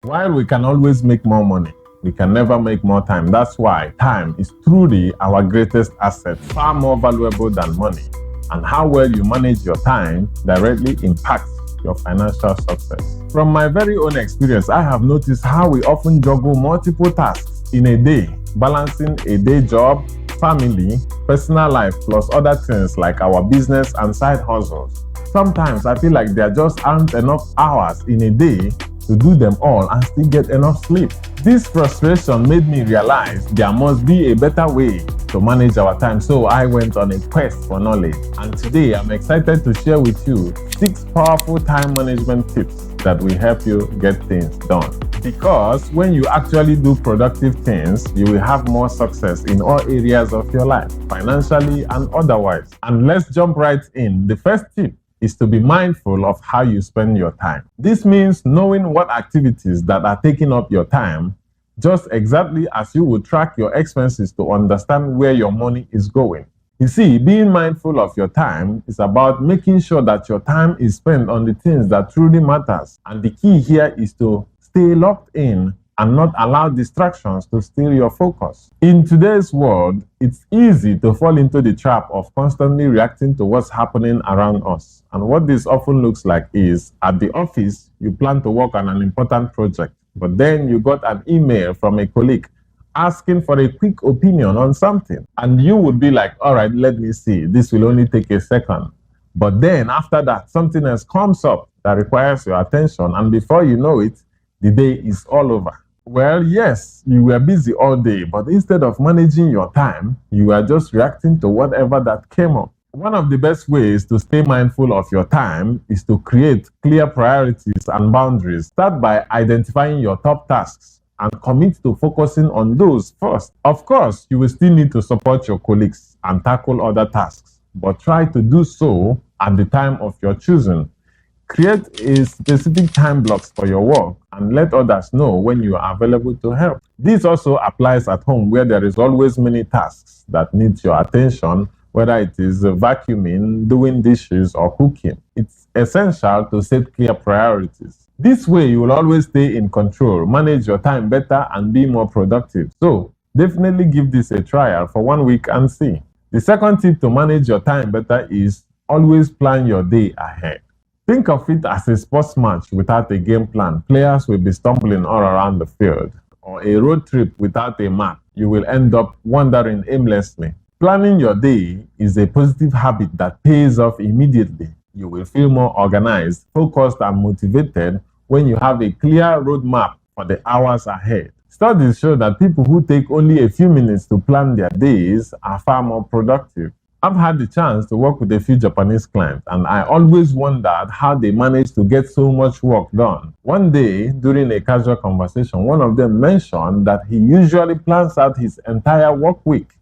While we can always make more money, we can never make more time. That's why time is truly our greatest asset, far more valuable than money. And how well you manage your time directly impacts your financial success. From my very own experience, I have noticed how we often juggle multiple tasks in a day, balancing a day job, family, personal life, plus other things like our business and side hustles. Sometimes I feel like there just aren't enough hours in a day to do them all and still get enough sleep. This frustration made me realize there must be a better way to manage our time, so I went on a quest for knowledge. And today I'm excited to share with you 6 powerful time management tips that will help you get things done. Because when you actually do productive things, you will have more success in all areas of your life, financially and otherwise. And let's jump right in. The first tip is to be mindful of how you spend your time. This means knowing what activities that are taking up your time, just exactly as you would track your expenses to understand where your money is going. You see, being mindful of your time is about making sure that your time is spent on the things that truly matters. And the key here is to stay locked in and not allow distractions to steal your focus. In today's world, it's easy to fall into the trap of constantly reacting to what's happening around us. And what this often looks like is, at the office, you plan to work on an important project, but then you got an email from a colleague asking for a quick opinion on something. And you would be like, all right, let me see. This will only take a second. But then after that, something else comes up that requires your attention. And before you know it, the day is all over. Well, yes, you were busy all day, but instead of managing your time, you were just reacting to whatever that came up. One of the best ways to stay mindful of your time is to create clear priorities and boundaries. Start by identifying your top tasks and commit to focusing on those first. Of course, you will still need to support your colleagues and tackle other tasks, but try to do so at the time of your choosing. Create a specific time blocks for your work and let others know when you are available to help. This also applies at home, where there is always many tasks that need your attention, whether it is vacuuming, doing dishes, or cooking. It's essential to set clear priorities. This way, you will always stay in control, manage your time better, and be more productive. So, definitely give this a trial for 1 week and see. The second tip to manage your time better is always plan your day ahead. Think of it as a sports match without a game plan. Players will be stumbling all around the field. Or a road trip without a map. You will end up wandering aimlessly. Planning your day is a positive habit that pays off immediately. You will feel more organized, focused, and motivated when you have a clear roadmap for the hours ahead. Studies show that people who take only a few minutes to plan their days are far more productive. I've had the chance to work with a few Japanese clients, and I always wondered how they managed to get so much work done. One day, during a casual conversation, one of them mentioned that he usually plans out his entire work week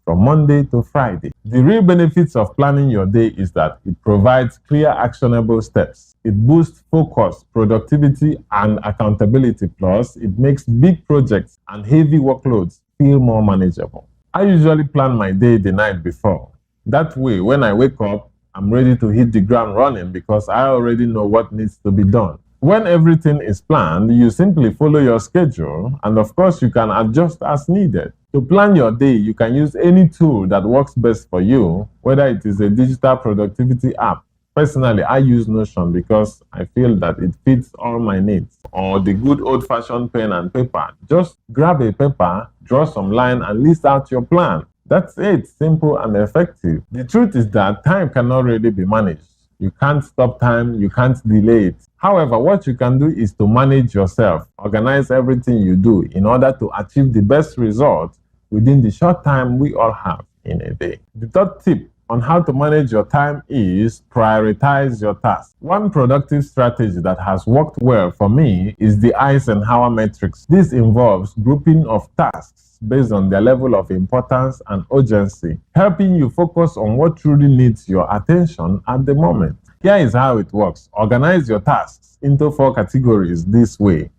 from Monday to Friday. The real benefits of planning your day is that it provides clear, actionable steps. It boosts focus, productivity, and accountability. Plus, it makes big projects and heavy workloads feel more manageable. I usually plan my day the night before. That way, when I wake up, I'm ready to hit the ground running because I already know what needs to be done. When everything is planned, you simply follow your schedule, and of course, you can adjust as needed. To plan your day, you can use any tool that works best for you, whether it is a digital productivity app. Personally, I use Notion because I feel that it fits all my needs. Or the good old-fashioned pen and paper. Just grab a paper, draw some line, and list out your plan. That's it, simple and effective. The truth is that time cannot really be managed. You can't stop time, you can't delay it. However, what you can do is to manage yourself, organize everything you do in order to achieve the best result within the short time we all have in a day. The third tip on how to manage your time is prioritize your tasks. One productive strategy that has worked well for me is the Eisenhower matrix. This involves grouping of tasks based on their level of importance and urgency, helping you focus on what truly needs your attention at the moment. Here is how it works. Organize your tasks into 4 categories this way.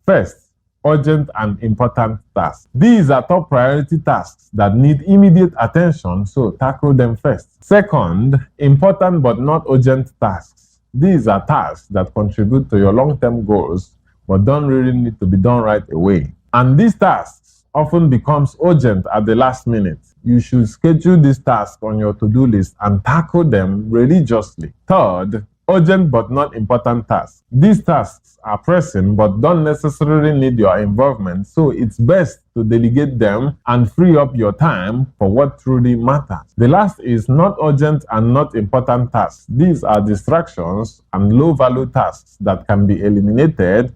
First, urgent and important tasks. These are top priority tasks that need immediate attention, so tackle them first. Second, important but not urgent tasks. These are tasks that contribute to your long-term goals but don't really need to be done right away. And these tasks often becomes urgent at the last minute. You should schedule these tasks on your to-do list and tackle them religiously. Third, urgent but not important tasks. These tasks are pressing but don't necessarily need your involvement, so it's best to delegate them and free up your time for what truly matters. The last is not urgent and not important tasks. These are distractions and low-value tasks that can be eliminated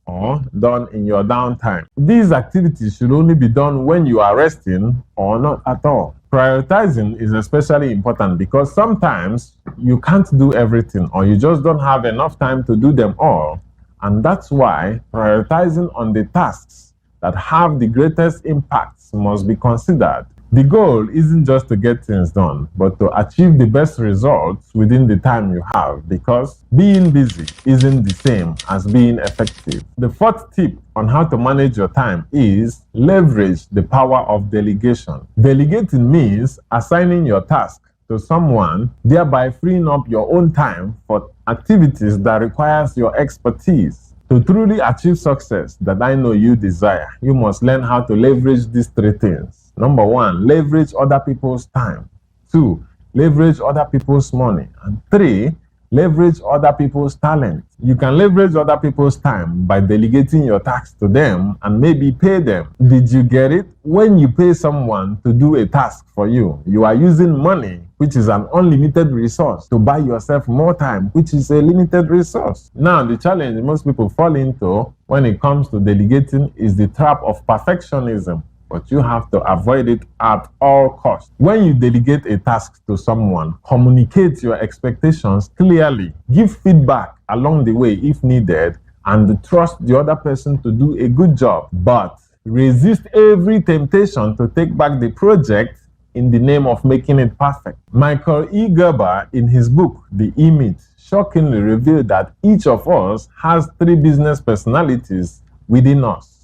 or done in your downtime. These activities should only be done when you are resting or not at all. Prioritizing is especially important because sometimes you can't do everything or you just don't have enough time to do them all. And that's why prioritizing on the tasks that have the greatest impacts must be considered. The goal isn't just to get things done, but to achieve the best results within the time you have, because being busy isn't the same as being effective. The fourth tip on how to manage your time is leverage the power of delegation. Delegating means assigning your task to someone, thereby freeing up your own time for activities that requires your expertise. To truly achieve success that I know you desire, you must learn how to leverage these three things. Number one, leverage other people's time. 2, leverage other people's money. And 3, leverage other people's talent. You can leverage other people's time by delegating your tasks to them and maybe pay them. Did you get it? When you pay someone to do a task for you, you are using money, which is an unlimited resource, to buy yourself more time, which is a limited resource. Now, the challenge most people fall into when it comes to delegating is the trap of perfectionism. But you have to avoid it at all costs. When you delegate a task to someone, communicate your expectations clearly, give feedback along the way if needed, and trust the other person to do a good job. But resist every temptation to take back the project in the name of making it perfect. Michael E. Gerber, in his book, The E-Myth, shockingly revealed that each of us has 3 business personalities within us: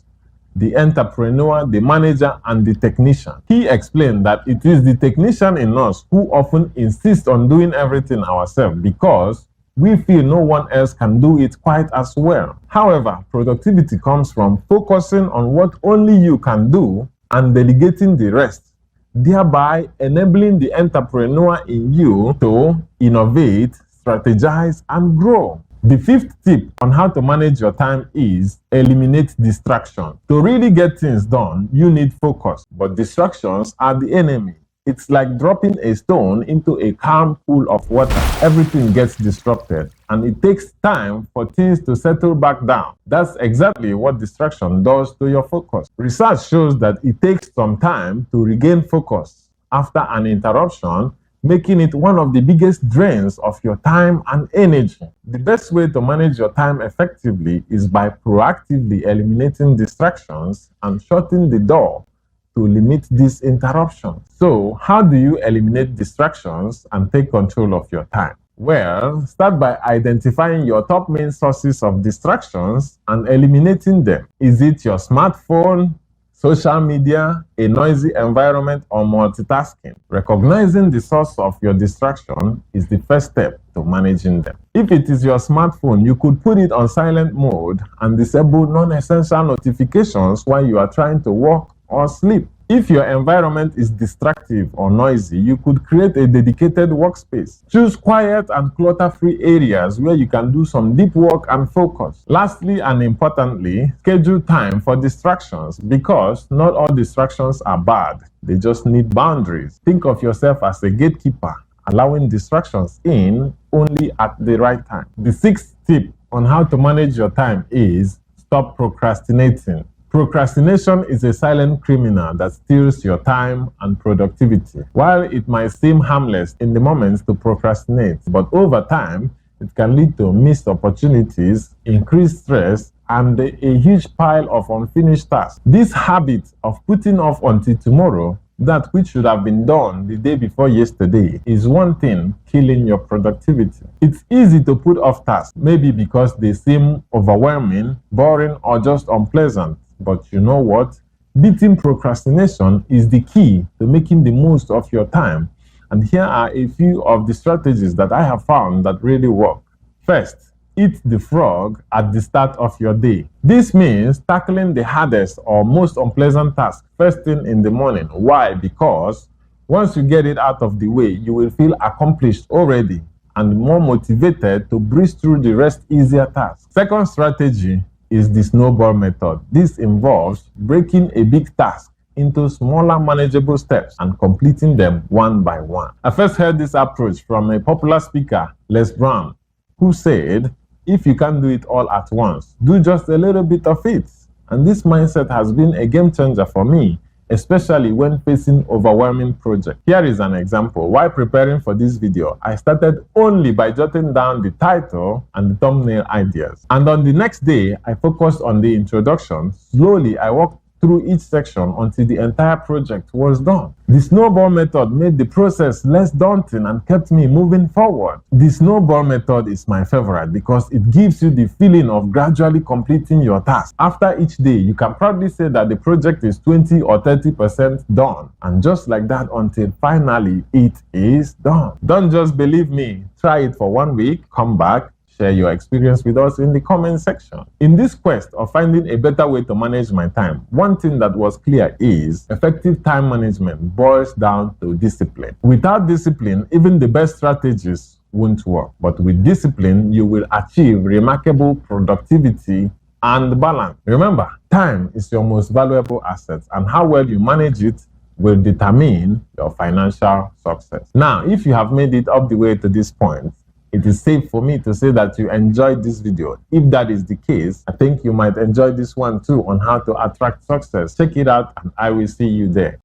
the entrepreneur, the manager, and the technician. He explained that it is the technician in us who often insists on doing everything ourselves because we feel no one else can do it quite as well. However, productivity comes from focusing on what only you can do and delegating the rest, thereby enabling the entrepreneur in you to innovate, strategize, and grow. The 5th tip on how to manage your time is eliminate distraction. To really get things done, you need focus, but distractions are the enemy. It's like dropping a stone into a calm pool of water. Everything gets disrupted, and it takes time for things to settle back down. That's exactly what distraction does to your focus. Research shows that it takes some time to regain focus after an interruption, making it one of the biggest drains of your time and energy. The best way to manage your time effectively is by proactively eliminating distractions and shutting the door to limit these interruptions. So, how do you eliminate distractions and take control of your time? Well, start by identifying your top main sources of distractions and eliminating them. Is it your smartphone, social media, a noisy environment, or multitasking? Recognizing the source of your distraction is the first step to managing them. If it is your smartphone, you could put it on silent mode and disable non-essential notifications while you are trying to work or sleep. If your environment is distractive or noisy, you could create a dedicated workspace. Choose quiet and clutter-free areas where you can do some deep work and focus. Lastly and importantly, schedule time for distractions, because not all distractions are bad. They just need boundaries. Think of yourself as a gatekeeper, allowing distractions in only at the right time. The 6th tip on how to manage your time is stop procrastinating. Procrastination is a silent criminal that steals your time and productivity. While it might seem harmless in the moments to procrastinate, but over time, it can lead to missed opportunities, increased stress, and a huge pile of unfinished tasks. This habit of putting off until tomorrow that which should have been done the day before yesterday is one thing killing your productivity. It's easy to put off tasks, maybe because they seem overwhelming, boring, or just unpleasant. But you know what? Beating procrastination is the key to making the most of your time. And here are a few of the strategies that I have found that really work. First, eat the frog at the start of your day. This means tackling the hardest or most unpleasant task first thing in the morning. Why? Because once you get it out of the way, you will feel accomplished already and more motivated to breeze through the rest easier tasks. Second strategy is the snowball method. This involves breaking a big task into smaller manageable steps and completing them one by one. I first heard this approach from a popular speaker, Les Brown, who said, if you can't do it all at once, do just a little bit of it. And this mindset has been a game changer for me, especially when facing overwhelming projects. Here is an example. While preparing for this video, I started only by jotting down the title and the thumbnail ideas. And on the next day, I focused on the introduction. Slowly, I walked through each section until the entire project was done. The snowball method made the process less daunting and kept me moving forward. The snowball method is my favorite because it gives you the feeling of gradually completing your task. After each day, you can proudly say that the project is 20 or 30% done. And just like that until finally it is done. Don't just believe me. Try it for 1 week, come back, share your experience with us in the comment section. In this quest of finding a better way to manage my time, one thing that was clear is effective time management boils down to discipline. Without discipline, even the best strategies won't work. But with discipline, you will achieve remarkable productivity and balance. Remember, time is your most valuable asset, and how well you manage it will determine your financial success. Now, if you have made it up the way to this point, it is safe for me to say that you enjoyed this video. If that is the case, I think you might enjoy this one too on how to attract success. Check it out and I will see you there.